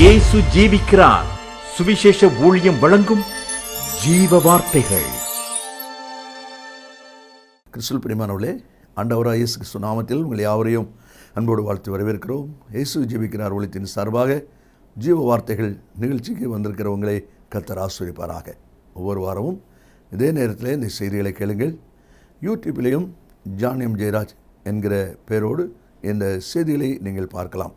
இயேசு ஜீவிக்கிறார். சுவிசேஷ ஊழியம் வழங்கும் ஜீவ வார்த்தைகள். கிறிஸ்துவில் பிரியமானவர்களே, ஆண்டவராகிய இயேசு கிறிஸ்து நாமத்தில் உங்கள் யாவரையும் அன்போடு வாழ்த்து வரவேற்கிறோம். இயேசு ஜீவிக்கிறார் ஊழியத்தின் சார்பாக ஜீவ வார்த்தைகள் நிகழ்ச்சிக்கு வந்திருக்கிறவங்களை கர்த்தர் ஆசீர்வதிப்பாராக. ஒவ்வொரு வாரமும் இதே நேரத்தில் இந்த செய்திகளை கேளுங்கள். யூடியூப்பிலேயும் ஜான் எம் ஜெயராஜ் என்கிற பெயரோடு இந்த செய்திகளை நீங்கள் பார்க்கலாம்.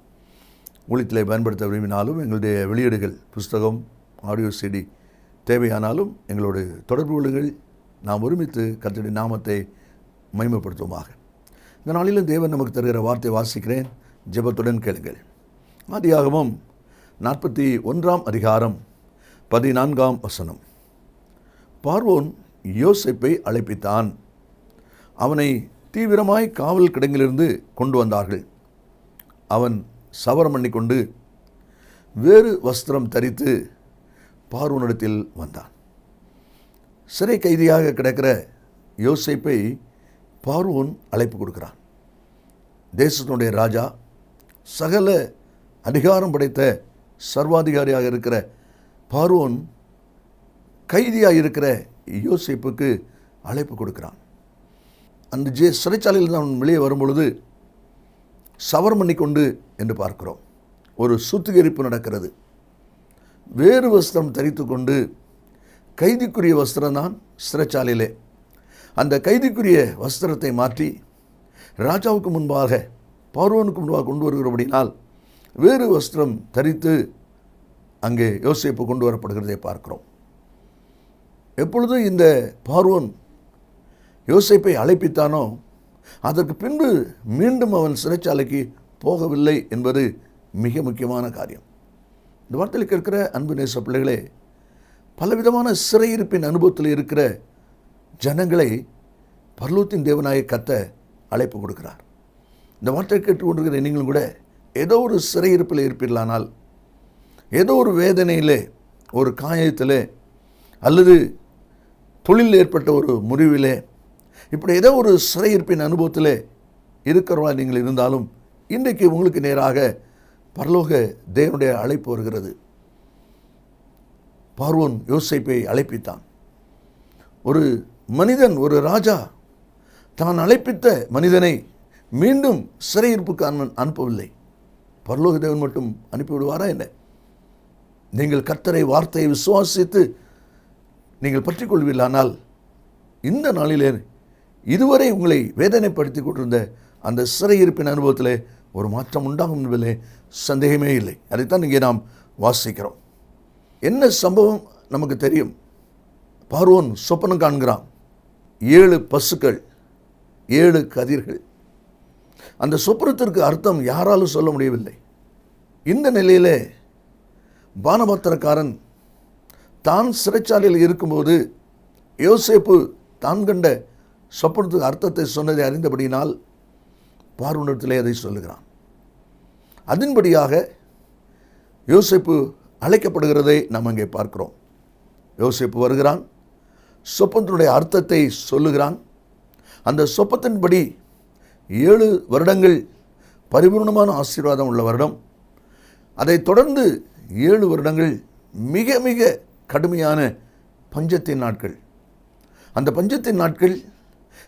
ஊழியத்தில் பயன்படுத்த விரும்பினாலும் எங்களுடைய வெளியீடுகள், புஸ்தகம், ஆடியோ சிடி தேவையானாலும் எங்களோடு தொடர்பு கொள்ளுங்கள். நாம் ஒருமித்து கர்த்தருடைய நாமத்தை மகிமைப்படுத்துவோமாக. இந்த நாளிலும் தேவன் நமக்கு தருகிற வார்த்தை வாசிக்கிறேன், ஜெபத்துடன் கேளுங்கள். ஆதியாகமம் 41 அதிகாரம் 14 பார்வோன் யோசேப்பை அழைப்பித்தான். அவனை தீவிரமாய் காவல் கிடங்கிலிருந்து கொண்டு வந்தார்கள். அவன் சவரம் பண்ணிக்கொண்டு வேறு வஸ்திரம் தரித்து பார்வோனிடத்தில் வந்தான். சிறை கைதியாக கிடக்கிற யோசேப்பை பார்வோன் அழைப்பு கொடுக்கிறான். தேசத்தினுடைய ராஜா, சகல அதிகாரம் படைத்த சர்வாதிகாரியாக இருக்கிற பார்வோன் கைதியாக இருக்கிற யோசேப்புக்கு அழைப்பு கொடுக்கிறான். அந்த சிறைச்சாலையில் அவன் வெளியே வரும்பொழுது சவரம் பண்ணிக்கொண்டு என்று பார்க்கிறோம். ஒரு சுத்திகரிப்பு நடக்கிறது. வேறு வஸ்திரம் தரித்து கொண்டு, கைதிக்குரிய வஸ்திரம்தான் சிறைச்சாலையிலே, அந்த கைதிக்குரிய வஸ்திரத்தை மாற்றி ராஜாவுக்கு முன்பாக, பார்வோனுக்கு முன்பாக கொண்டு வருகிறபடினால் வேறு வஸ்திரம் தரித்து அங்கே யோசேப்பு கொண்டு வரப்படுகிறதை பார்க்கிறோம். எப்பொழுது இந்த பார்வோன் யோசேப்பை அழைப்பித்தானோ அதற்கு பின்பு மீண்டும் அவன் சிறைச்சாலைக்கு போகவில்லை என்பது மிக முக்கியமான காரியம். இந்த வார்த்தையில் கேட்கிற அன்பு நேச பிள்ளைகளே, பலவிதமான சிறையிருப்பின் அனுபவத்தில் இருக்கிற ஜனங்களை பரலோகத்தின் தேவனாய கர்த்தர் அழைப்பு கொடுக்கிறார். இந்த வார்த்தையை கேட்டுக்கொண்டிருக்கிற நீங்களும் கூட ஏதோ ஒரு சிறையிருப்பில் இருப்பீர்களானால், ஏதோ ஒரு வேதனையிலே, ஒரு காயத்திலே, அல்லது தொழிலில் ஏற்பட்ட ஒரு முறிவிலே, இப்படி ஏதோ ஒரு சிறையிருப்பின் அனுபவத்தில் இருக்கிறவா நீங்கள் இருந்தாலும், இன்றைக்கு உங்களுக்கு நேராக பரலோக தேவனுடைய அழைப்பு வருகிறது. பார்வோன் யோசேப்பை அழைப்பித்தான். ஒரு மனிதன், ஒரு ராஜா தான் அழைப்பித்த மனிதனை மீண்டும் சிறையிருப்புக்கு அனுப்பவில்லை. பரலோக தேவன் மட்டும் அனுப்பிவிடுவாரா என்ன? நீங்கள் கர்த்தரை வார்த்தையை விசுவாசித்து நீங்கள் பற்றி கொள்வீர்களானால், இந்த நாளிலே இதுவரை உங்களை வேதனைப்படுத்தி கொண்டிருந்த அந்த சிறையிருப்பின் அனுபவத்தில் ஒரு மாற்றம் உண்டாகும் என்பதிலே சந்தேகமே இல்லை. அதைத்தான் இங்கே நாம் வாசிக்கிறோம். என்ன சம்பவம் நமக்கு தெரியும். பார்வோன் சொப்பனம் காண்கிறான். 7 பசுக்கள், 7 கதிர்கள். அந்த சொப்பனத்திற்கு அர்த்தம் யாராலும் சொல்ல முடியவில்லை. இந்த நிலையிலே பானபாத்திரக்காரன் தான் சிறைச்சாலையில் இருக்கும்போது யோசேப்பு தான் கண்ட சொப்பனத்துக்கு அர்த்தத்தை சொன்னதை அறிந்தபடியினால் பார்வோனிடத்திலே அதை சொல்லுகிறான். அதன்படியாக யோசேப்பு அழைக்கப்படுகிறதை நாம் அங்கே பார்க்கிறோம். யோசேப்பு வருகிறான், சொப்பனத்தினுடைய அர்த்தத்தை சொல்லுகிறான். அந்த சொப்பத்தின்படி 7 வருடங்கள் பரிபூர்ணமான ஆசீர்வாதம் உள்ள வருடம். அதை தொடர்ந்து 7 வருடங்கள் மிக மிக கடுமையான பஞ்சத்தின் நாட்கள். அந்த பஞ்சத்தின் நாட்கள்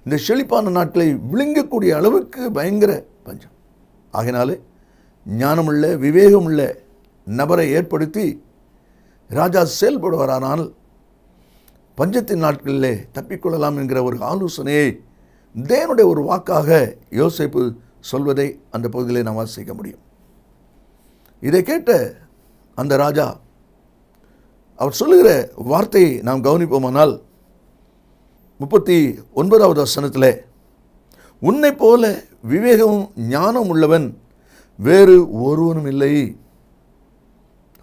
இந்த செழிப்பான நாட்களை விழுங்கக்கூடிய அளவுக்கு பயங்கர பஞ்சம். ஆகினாலே ஞானமுள்ள, விவேகமுள்ள நபரை ஏற்படுத்தி ராஜா செயல்படுவாரானால் பஞ்சத்தின் நாட்களிலே தப்பிக்கொள்ளலாம் என்கிற ஒரு ஆலோசனையை தேவனுடைய ஒரு வாக்காக யோசேப்பு சொல்வதை அந்த பகுதியிலே நாம் வாசிக்க முடியும். இதை கேட்ட அந்த ராஜா, அவர் சொல்லுகிற வார்த்தையை நாம் கவனிப்போமானால் 39வது வசனத்தில், உன்னை போல விவேகமும் ஞானம் உள்ளவன் வேறு ஒருவனும் இல்லை.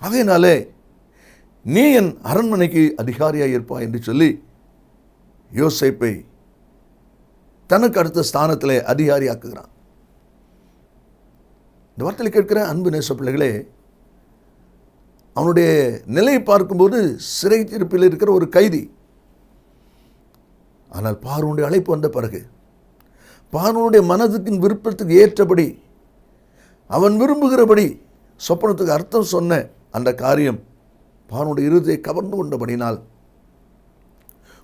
ஆகையினாலே நீ என் அரண்மனைக்கு அதிகாரியாக இருப்பாய் என்று சொல்லி யோசேப்பை தனக்கு அடுத்த ஸ்தானத்தில் அதிகாரியாக்குகிறான். இந்த வார்த்தையில் கேட்கிற அன்பு நேச பிள்ளைகளே, அவனுடைய நிலையை பார்க்கும்போது சிறை இருப்பில் இருக்கிற ஒரு கைதி. ஆனால் பார்வோனுடைய அழைப்பு வந்த பிறகு பார்வோனுடைய மனதுக்கு விருப்பத்துக்கு ஏற்றபடி அவன் விரும்புகிறபடி சொப்பனத்துக்கு அர்த்தம் சொன்ன அந்த காரியம் பார்வோனுடைய இருதயத்தை கவர்ந்து கொண்டபடினால்,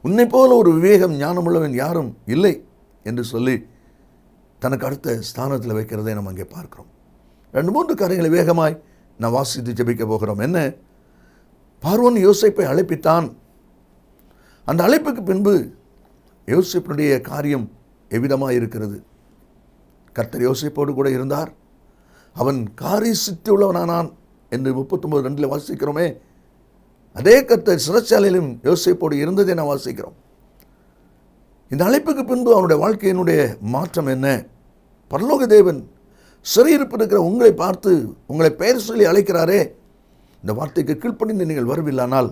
உன்னை போல ஒரு விவேகம் ஞானமுள்ளவன் யாரும் இல்லை என்று சொல்லி தனக்கு அடுத்த ஸ்தானத்தில் வைக்கிறதை நம்ம அங்கே பார்க்கிறோம். 2-3 காரியங்களை வேகமாய் நான் வாசித்து ஜெபிக்க போகிறோம். என்ன? பார்வோன் யோசேப்பை அழைப்பித்தான். அந்த அழைப்புக்கு பின்பு யோசேப்பினுடைய காரியம் எவ்விதமாக இருக்கிறது? கர்த்தர் யோசேப்போடு கூட இருந்தார். அவன் காரிய சித்தி உள்ளவனானான் என்று 39:2 வாசிக்கிறோமே. அதே கர்த்தர் சிறைச்சாலையிலும் யோசேப்போடு இருந்ததை நான் வாசிக்கிறோம். இந்த அழைப்புக்கு பின்பு அவனுடைய வாழ்க்கையினுடைய மாற்றம் என்ன? பரலோக தேவன் சிறையிருப்பு இருக்கிற உங்களை பார்த்து உங்களை பெயர் சொல்லி அழைக்கிறாரே, இந்த வார்த்தைக்கு கீழ்ப்படிந்து நீங்கள் வரவில்லைனால்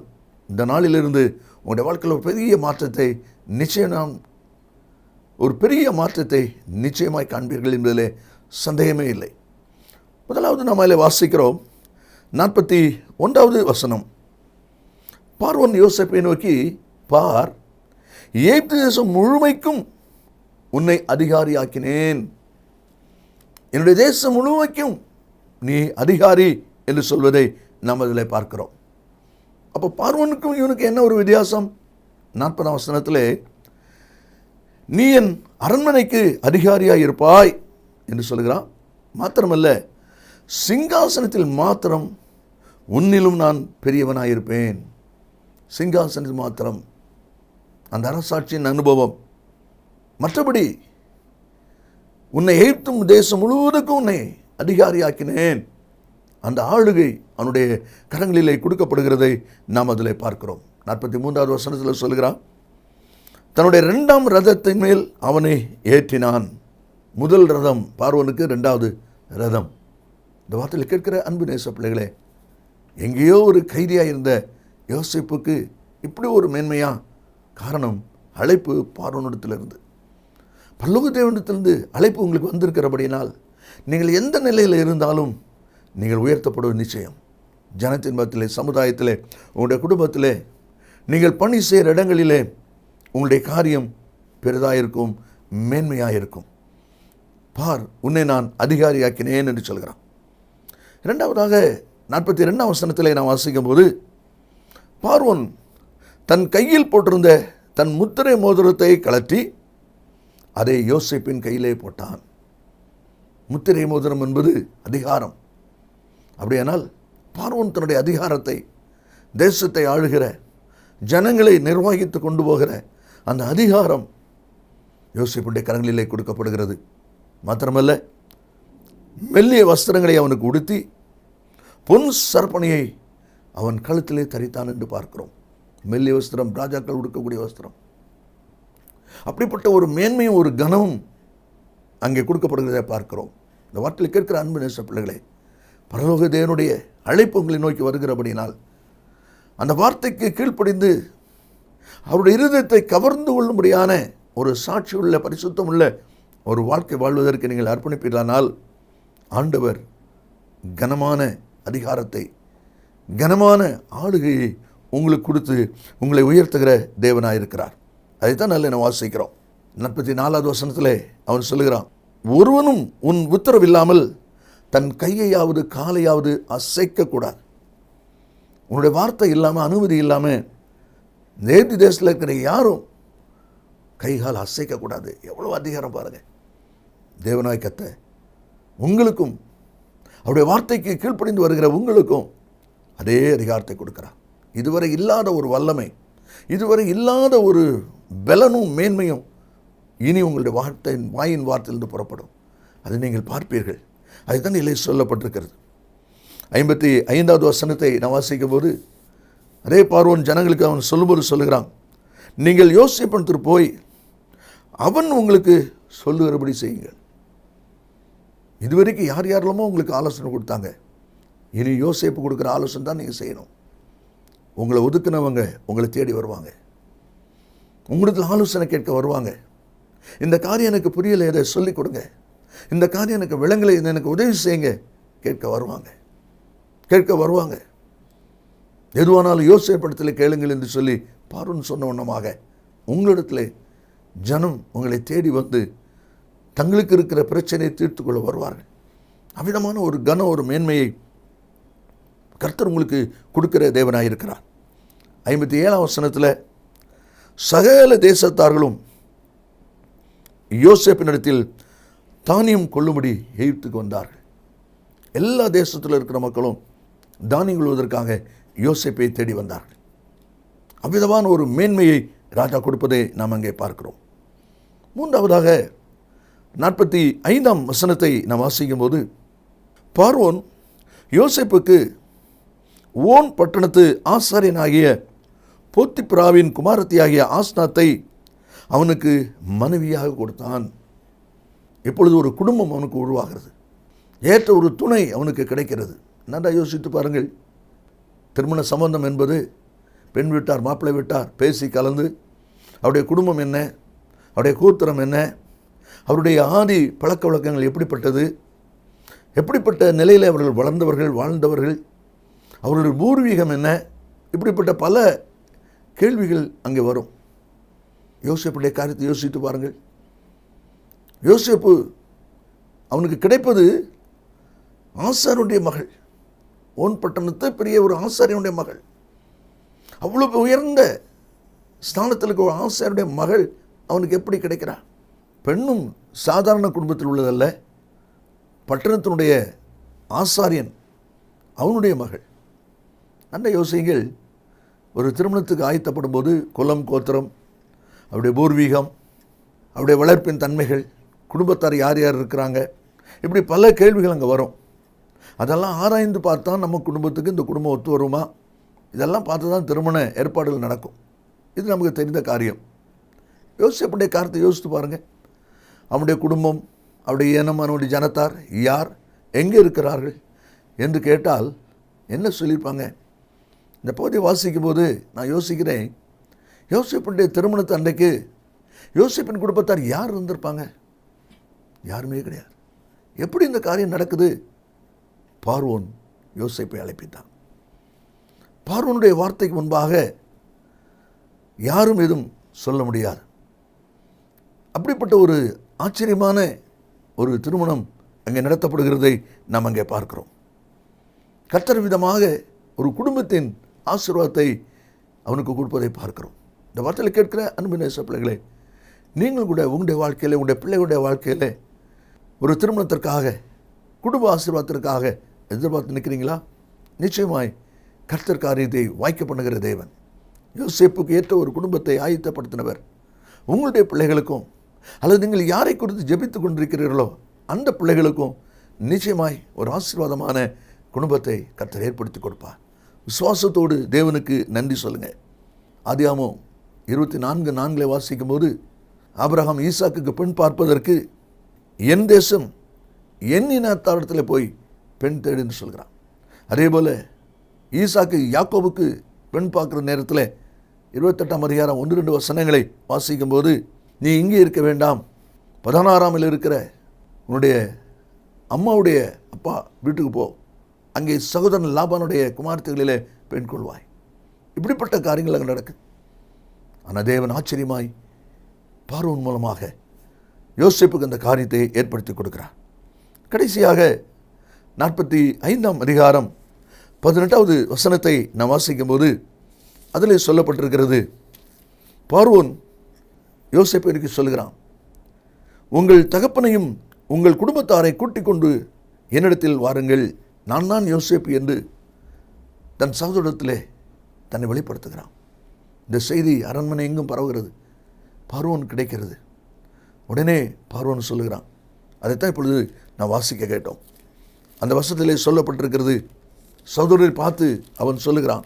இந்த நாளிலிருந்து உங்களுடைய வாழ்க்கையில் ஒரு பெரிய மாற்றத்தை நிச்சயமாய் காண்பீர்கள் என்பதிலே சந்தேகமே இல்லை. முதலாவது நாம் அதில் வாசிக்கிறோம் 41வது வசனம். பார்வோன் யோசேப்பை நோக்கி, பார், எகிப்து தேசம் முழுமைக்கும் உன்னை அதிகாரியாக்கினேன். என்னுடைய தேசம் முழுமைக்கும் நீ அதிகாரி என்று சொல்வதை நாம் அதில் பார்க்கிறோம். அப்போ பார்வோனுக்கும் இவனுக்கு என்ன ஒரு வித்தியாசம்? 40ஆம் வசனத்திலே, நீ என் அரண்மனைக்கு அதிகாரியாக இருப்பாய் என்று சொல்கிறான். மாத்திரமல்ல, சிங்காசனத்தில் மாத்திரம் உன்னிலும் நான் பெரியவனாயிருப்பேன். சிங்காசனத்தில் மாத்திரம் அந்த அரசாட்சியின் அனுபவம். மற்றபடி உன்னை எகிப்தும் தேசம் முழுவதுக்கும் உன்னை அதிகாரியாக்கினேன். அந்த ஆளுகை அவனுடைய கரங்களிலே கொடுக்கப்படுகிறதை நாம் அதில் பார்க்கிறோம். 43வது வசனத்தில் சொல்கிறான், தன்னுடைய 2ஆம் ரதத்தின் மேல் அவனை ஏற்றினான். முதல் ரதம் பார்வோனுக்கு, 2வது ரதம். இந்த வார்த்தையில் கேட்கிற அன்பு நேச பிள்ளைகளே, எங்கேயோ ஒரு கைதியாக இருந்த யோசேப்புக்கு இப்படி ஒரு மேன்மையா? காரணம், அழைப்பு பார்வோனிடத்திலிருந்து, பரலோக தேவனிடத்திலிருந்து அழைப்பு உங்களுக்கு வந்திருக்கிறபடினால் நீங்கள் எந்த நிலையில் இருந்தாலும் நீங்கள் உயர்த்தப்படுவது நிச்சயம். ஜனத்தின் மத்தியிலே, சமுதாயத்திலே, உங்களுடைய குடும்பத்திலே, நீங்கள் பணி செய்கிற இடங்களிலே உங்களுடைய காரியம் பெரிதாக இருக்கும், மேன்மையாக இருக்கும். பார், உன்னை நான் அதிகாரியாக்கினேன் என்று சொல்கிறான். 2வதாக 42ஆம் வசனத்திலே நான் வாசிக்கும் போது, பார்வோன் தன் கையில் போட்டிருந்த தன் முத்திரை மோதிரத்தை கழற்றி அதை யோசேப்பின் கையிலே போட்டான். முத்திரை மோதிரம் என்பது அதிகாரம். அப்படியானால் பார்வோன் தன்னுடைய அதிகாரத்தை, தேசத்தை ஆளுகிற, ஜனங்களை நிர்வகித்து கொண்டு போகிற அந்த அதிகாரம் யோசேப்புடைய கரங்களிலே கொடுக்கப்படுகிறது. மாத்திரமல்ல, மெல்லிய வஸ்திரங்களை அவனுக்கு உடுத்தி பொன் சர்ப்பணியை அவன் கழுத்திலே தரித்தான் என்று பார்க்கிறோம். மெல்லிய வஸ்திரம், ராஜாக்கள் உடுக்கக்கூடிய வஸ்திரம். அப்படிப்பட்ட ஒரு மேன்மையும் ஒரு கனமும் அங்கே கொடுக்கப்படுகிறதை பார்க்கிறோம். இந்த வார்த்தையில் கேட்கிற அன்பு நேச பிள்ளைகளே, பரலோக தேவனுடைய அழைப்பு உங்களை நோக்கி வருகிறபடினால் அந்த வார்த்தைக்கு கீழ்ப்படிந்து அவருடைய இருதயத்தை கவர்ந்து கொள்ளும்படியான ஒரு சாட்சி உள்ள, பரிசுத்தம் உள்ள ஒரு வாழ்க்கை வாழ்வதற்கு நீங்கள் அர்ப்பணிப்பீர்களானால் ஆண்டவர் கனமான அதிகாரத்தை, கனமான ஆளுகையை உங்களுக்கு கொடுத்து உங்களை உயர்த்துகிற தேவனாயிருக்கிறார். அதைத்தான் நல்ல என்ன வாசிக்கிறோம். 44வது வசனத்திலே அவன் சொல்லுகிறான், ஒருவனும் உன் உத்தரவில்லாமல் தன் கையையாவது காலையாவது அசைக்கக்கூடாது. உன்னுடைய வார்த்தை இல்லாமல், அனுமதி இல்லாமல் எகிப்து தேசத்தில் இருக்கிற யாரும் கைகால் அசைக்கக்கூடாது. எவ்வளோ அதிகாரம் பாருங்கள். தேவனாய் கர்த்தர் உங்களுக்கும் அவருடைய வார்த்தைக்கு கீழ்ப்படிந்து வருகிற உங்களுக்கும் அதே அதிகாரத்தை கொடுக்கிறார். இதுவரை இல்லாத ஒரு வல்லமை, இதுவரை இல்லாத ஒரு பலனும் மேன்மையும் இனி உங்களுடைய வாயின் வார்த்தையிலிருந்து புறப்படும். அதை நீங்கள் பார்ப்பீர்கள். அதுதான் இல்லை சொல்லப்பட்டிருக்கிறது. 55வது வசனத்தை நான் வாசிக்கும் போது, அதே பார்வோன் ஜனங்களுக்கு அவன் சொல்லும்போது சொல்லுகிறான், நீங்கள் யோசேப்பிடத்திற்கு போய் அவன் உங்களுக்கு சொல்லுகிறபடி செய்யுங்கள். இதுவரைக்கும் யார் யாரெல்லாமோ உங்களுக்கு ஆலோசனை கொடுத்தாங்க. இனி யோசேப்பு கொடுக்குற ஆலோசனை தான் நீங்கள் செய்யணும். உங்களை ஒதுக்குனவங்க உங்களை தேடி வருவாங்க, உங்களுக்கு ஆலோசனை கேட்க வருவாங்க. இந்த காரியம் எனக்கு புரியலை, இதை சொல்லிக் கொடுங்க. இந்த காரியம் எனக்கு விளங்கலை, எனக்கு உதவி செய்யுங்க கேட்க வருவாங்க. எதுவானாலும் யோசேப்பிடத்தில் கேளுங்கள் என்று சொல்லி பார்வோன் சொன்ன வண்ணமாக உங்களிடத்தில் ஜனம் உங்களை தேடி வந்து தங்களுக்கு இருக்கிற பிரச்சனையை தீர்த்து கொள்ள வருவார்கள். அவ்விதமான ஒரு கன, ஒரு மேன்மையை கர்த்தர் உங்களுக்கு கொடுக்கிற தேவனாயிருக்கிறார். 57ஆம் வசனத்தில் சகல தேசத்தார்களும் யோசேப்பினிடத்தில் தானியம் கொள்ளும்படி எகிப்துக்கு வந்தார்கள். எல்லா தேசத்தில் இருக்கிற மக்களும் தானியம் கொள்வதற்காக யோசேப்பை தேடி வந்தார்கள். அவ்விதமான ஒரு மேன்மையை ராஜா கொடுப்பதை நாம் அங்கே பார்க்கிறோம். மூன்றாவதாக 45ஆம் வசனத்தை நாம் வாசிக்கும் போது, பார்வோன் யோசேப்புக்கு ஓன் பட்டணத்து ஆசாரியனாகிய போத்திப்ராவின் குமாரத்தியாகிய ஆஸ்நாத்தை அவனுக்கு மனைவியாக கொடுத்தான். இப்பொழுது ஒரு குடும்பம் அவனுக்கு உருவாகிறது. ஏற்ற ஒரு துணை அவனுக்கு கிடைக்கிறது. நன்றாக யோசித்து பாருங்கள். திருமண சம்பந்தம் என்பது பெண் வீட்டார் மாப்பிள்ளை வீட்டார் பேசி கலந்து அவருடைய குடும்பம் என்ன, அவருடைய கோத்திரம் என்ன, அவருடைய ஆதி பழக்க வழக்கங்கள் எப்படிப்பட்டது, எப்படிப்பட்ட நிலையில் அவர்கள் வளர்ந்தவர்கள் வாழ்ந்தவர்கள், அவர்களுடைய பூர்வீகம் என்ன, இப்படிப்பட்ட பல கேள்விகள் அங்கே வரும். யோசேப்புடைய காரியத்தை யோசித்து பாருங்கள். யோசேப்பு அவனுக்கு கிடைப்பது ஆசாரியனுடைய மகள், ஓன் பட்டணத்தை பெரிய ஒரு ஆசாரியனுடைய மகள். அவ்வளவு உயர்ந்த ஸ்தானத்தில் இருக்க ஒரு ஆசாரியனுடைய மகள் அவனுக்கு எப்படி கிடைக்கிறார்? பெண்ணும் சாதாரண குடும்பத்தில் உள்ளதல்ல, பட்டணத்தினுடைய ஆசாரியன் அவனுடைய மகள். நல்ல யோசிகள். ஒரு திருமணத்துக்கு ஆயத்தப்படும் போது குலம் கோத்திரம், அவருடைய பூர்வீகம், அவருடைய வளர்ப்பின் தன்மைகள், குடும்பத்தார் யார் யார் இருக்கிறாங்க, இப்படி பல கேள்விகள் அங்கே வரும். அதெல்லாம் ஆராய்ந்து பார்த்தா நம்ம குடும்பத்துக்கு இந்த குடும்பம் ஒத்து வருமா, இதெல்லாம் பார்த்து தான் திருமண ஏற்பாடுகள் நடக்கும். இது நமக்கு தெரிந்த காரியம். யோசிப்புடைய காரியத்தை யோசித்து பாருங்கள். அவனுடைய குடும்பம், அவருடைய இனம், அவனுடைய ஜனத்தார் யார், எங்கே இருக்கிறார்கள் என்று கேட்டால் என்ன சொல்லியிருப்பாங்க? இந்த பகுதியை வாசிக்கும் போது நான் யோசிக்கிறேன், யோசிப்புடைய திருமணத்தை அன்றைக்கு யோசிப்பின் குடும்பத்தார் யார் இருந்திருப்பாங்க? யாருமே கிடையாது. எப்படி இந்த காரியம் நடக்குது? பார்வோன் யோசேப்பை அழைப்பித்தான். பார்வோனுடைய வார்த்தைக்கு முன்பாக யாரும் எதுவும் சொல்ல முடியாது. அப்படிப்பட்ட ஒரு ஆச்சரியமான ஒரு திருமணம் அங்கே நடத்தப்படுகிறதை நாம் அங்கே பார்க்கிறோம். கர்த்தர் விதமாக ஒரு குடும்பத்தின் ஆசீர்வாதத்தை அவனுக்கு கொடுப்பதை பார்க்கிறோம். இந்த வார்த்தையில் கேட்கிற அன்பின் பிள்ளைகளே, நீங்கள் கூட உங்களுடைய வாழ்க்கையில், உங்களுடைய பிள்ளைகளுடைய வாழ்க்கையில் ஒரு திருமணத்திற்காக, குடும்ப ஆசீர்வாதத்திற்காக எதிர்பார்த்து நிற்கிறீங்களா? நிச்சயமாய் கர்த்தர் காரியத்தை வாய்க்க பண்ணுகிற தேவன். யோசேப்புக்கு ஏற்ற ஒரு குடும்பத்தை ஆயத்தப்படுத்தினவர் உங்களுடைய பிள்ளைகளுக்கும், அல்லது நீங்கள் யாரை குறித்து ஜெபித்து கொண்டிருக்கிறீர்களோ அந்த பிள்ளைகளுக்கும் நிச்சயமாய் ஒரு ஆசீர்வாதமான குடும்பத்தை கர்த்தர் ஏற்படுத்தி கொடுப்பார். விசுவாசத்தோடு தேவனுக்கு நன்றி சொல்லுங்கள். ஆதியாகமம் 24:4 வாசிக்கும் போது, ஆபிரகாம் ஈசாக்குக்கு பெண் பார்ப்பதற்கு என் தேசம் என் இனத்தாரிடத்தில் போய் பெண் தேடுன்னு சொல்கிறான். அதே போல் ஈசாக்கு யாக்கோபுக்கு பெண் பார்க்குற நேரத்தில் 28ஆம் அதிகாரம் 1-2 வசனங்களை வாசிக்கும் போது, நீ இங்கே இருக்க வேண்டாம், 16ஆமில் இருக்கிற உன்னுடைய அம்மாவுடைய அப்பா வீட்டுக்கு போ, அங்கே சகோதரன் லாபானுடைய குமார்த்திகளிலே பெண் கொள்வாய். இப்படிப்பட்ட காரியங்கள் அங்கே நடக்குது. ஆனால் தேவன் ஆச்சரியமாய் பார்வோன் மூலமாக யோசேப்புக்கு அந்த காரியத்தை ஏற்படுத்தி கொடுக்கிறார். கடைசியாக 45ஆம் அதிகாரம் 18வது வசனத்தை நாம் வாசிக்கும் போது அதில் சொல்லப்பட்டிருக்கிறது, பார்வோன் யோசேப்பிற்கு சொல்கிறான், உங்கள் தகப்பனையும் உங்கள் குடும்பத்தாரை கூட்டிக் கொண்டு என்னிடத்தில் வாருங்கள், நான் தான் யோசேப்பு என்று தன் சகோதரத்திலே தன்னை வெளிப்படுத்துகிறான். இந்த செய்தி அரண்மனை எங்கும் பரவுகிறது. பார்வோன் கிடைக்கிறது. உடனே பார்வோன் சொல்லுகிறான். அதைத்தான் இப்பொழுது நான் வாசிக்க கேட்டோம். அந்த வசனத்திலே சொல்லப்பட்டிருக்கிறது, சகோதரரை பார்த்து அவன் சொல்லுகிறான்,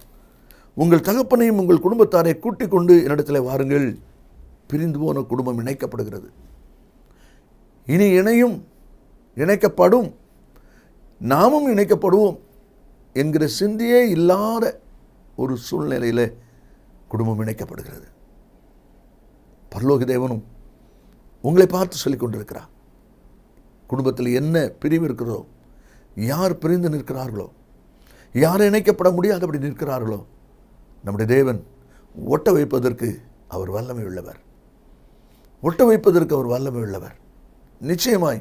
உங்கள் தகப்பனையும் உங்கள் குடும்பத்தாரை கூட்டிக் கொண்டு என்னிடத்தில் வாருங்கள். பிரிந்து போன குடும்பம் இணைக்கப்படுகிறது. இனி இணையும், இணைக்கப்படும், நாமும் இணைக்கப்படுவோம் என்கிற சிந்தையே இல்லாத ஒரு சூழ்நிலையில் குடும்பம் இணைக்கப்படுகிறது. பரலோக தேவனும் உங்களை பார்த்து சொல்லிக் கொண்டிருக்கிறார், குடும்பத்தில் என்ன பிரிவு இருக்கிறதோ, யார் பிரிந்து நிற்கிறார்களோ, யார் இணைக்கப்பட முடியாதபடி நிற்கிறார்களோ, நம்முடைய தேவன் ஒட்ட வைப்பதற்கு அவர் வல்லமை உள்ளவர். ஒட்ட வைப்பதற்கு அவர் வல்லமை உள்ளவர். நிச்சயமாய்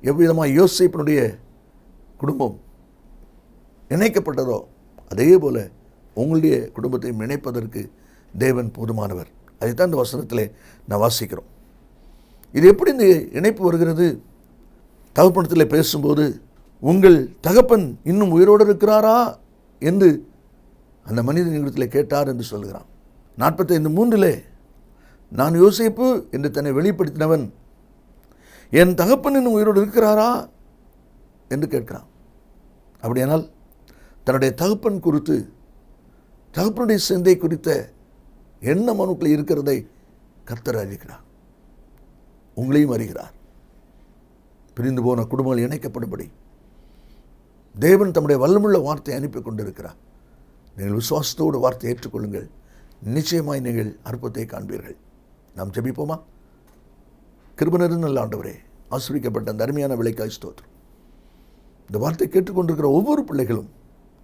எவ்விதமாய் யோசேப்பினுடைய குடும்பம் இணைக்கப்பட்டதோ அதே போல உங்களுடைய குடும்பத்தையும் இணைப்பதற்கு தேவன் போதுமானவர். அதைத்தான் இந்த வசனத்திலே நான் வாசிக்கிறோம். இது எப்படி இந்த இணைப்பு வருகிறது? தகப்பனத்தில் பேசும்போது உங்கள் தகப்பன் இன்னும் உயிரோடு இருக்கிறாரா என்று அந்த மனிதனிடத்தில் கேட்டார் என்று சொல்கிறான். 45:3 நான் யோசேப்பு என்று தன்னை வெளிப்படுத்தினவன் என் தகப்பன் இன்னும் உயிரோடு இருக்கிறாரா என்று கேட்கிறான். அப்படியானால் தன்னுடைய தகப்பன் குறித்து, தகப்பனுடைய சிந்தை குறித்த என்ன மனுக்கள் இருக்கிறதை கர்த்தர் அறிகிறார், உங்களையும் அறிகிறார். பிரிந்து போன குடும்பங்கள் இணைக்கப்படும்படி தேவன் தம்முடைய வல்லமுள்ள வார்த்தையை அனுப்பி கொண்டிருக்கிறார். நீங்கள் விசுவாசத்தோடு வார்த்தையை ஏற்றுக்கொள்ளுங்கள். நிச்சயமாய் நீங்கள் அற்புதத்தை காண்பீர்கள். நாம் ஜெபிப்போமா? கிருபை நிறைந்த நல்ல ஆண்டவரே, ஆசீர்வதிக்கப்பட்ட அந்த அருமையான விலைக்காய் ஸ்தோத்திரம். இந்த வார்த்தை கேட்டுக்கொண்டிருக்கிற ஒவ்வொரு பிள்ளைகளும்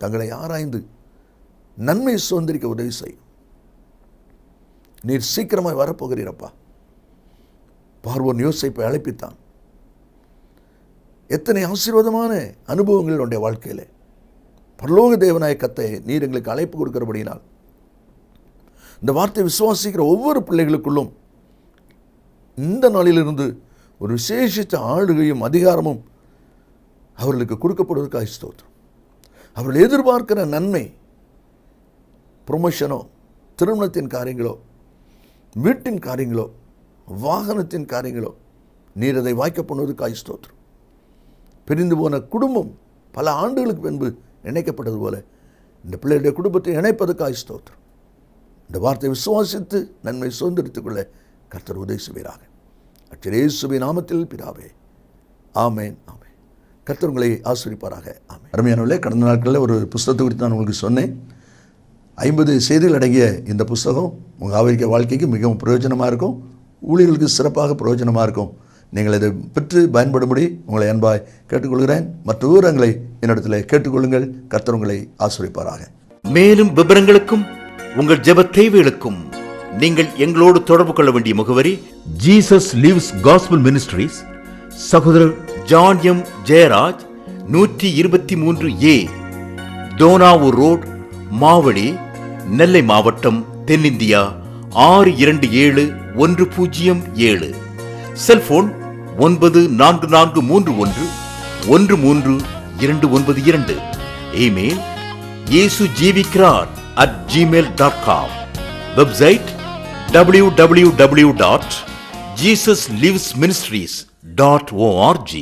தங்களை ஆராய்ந்து நன்மை சுதந்திரிக்க உதவி செய்யும். நீர் சீக்கிரமாய் வரப்போகிறீரப்பா. பார்வோன் யோசேப்பை அழைப்பித்தான். எத்தனை ஆசீர்வாதமான அனுபவங்கள் உடைய வாழ்க்கையில் பரலோக தேவனாய கத்தை நீர் எங்களுக்கு அழைப்பு கொடுக்கிறபடினால் இந்த வார்த்தை விசுவாசிக்கிற ஒவ்வொரு பிள்ளைகளுக்குள்ளும் இந்த நாளிலிருந்து ஒரு விசேஷித்த ஆளுகையும் அதிகாரமும் அவர்களுக்கு கொடுக்கப்படுவதற்காக ஸ்தோத்திரம். அவர்கள் எதிர்பார்க்கிற நன்மை, ப்ரொமோஷனோ, திருமணத்தின் காரியங்களோ, வீட்டின் காரியங்களோ, வாகனத்தின் காரியங்களோ, நீர் அதை வாய்க்க பண்ணுவதற்காக ஸ்தோத்திரம். பிரிந்து போன குடும்பம் பல ஆண்டுகளுக்கு பின்பு இணைக்கப்பட்டது போல இந்த பிள்ளைகளுடைய குடும்பத்தை இணைப்பதற்காக ஸ்தோத்திரம். இந்த வார்த்தை விசுவாசித்து நன்மை சுதந்திரித்துக் கொள்ள கர்த்தர் உதவி செய்வீராக. இயேசுவின் நாமத்தில் பிதாவே, ஆமேன் ஆமேன். கர்த்தர் உங்களை ஆசீர்வதிப்பாராக. ஆமேன். அருமையானவர்களே, கடந்த நாட்களில் ஒரு புஸ்தகத்தை குறித்து நான் உங்களுக்கு சொன்னேன். 50 செய்திகள் அடங்கிய இந்த புஸ்தகம் உங்கள் ஆவிக்குரிய வாழ்க்கைக்கு மிகவும் பிரயோஜனமாக இருக்கும், ஊழியர்களுக்கு சிறப்பாக பிரயோஜனமாக இருக்கும். நீங்கள் இதை பெற்று பயன்படும்படி உங்களை அன்பாய் கேட்டுக்கொள்கிறேன். மற்ற விவரங்களை என்னிடத்தில் கேட்டுக்கொள்ளுங்கள். கர்த்தர் உங்களை ஆசீர்வதிப்பாராக. மேலும் விவரங்களுக்கும் உங்கள் ஜெப தேவைகளுக்கும் நீங்கள் எங்களோடு தொடர்பு கொள்ள வேண்டிய முகவரி ஜீசஸ் லிவ்ஸ் காஸ்பல் மினிஸ்ட்ரீஸ், சகோதரர் John M Jeyaraj, 123A Donavur road, Mavadi, Nellai மாவட்டம், தென்னிந்தியா 627107. Cellphone 9443113292. Email yesujivikaar@gmail.com. Website www.jesuslivesministries.org.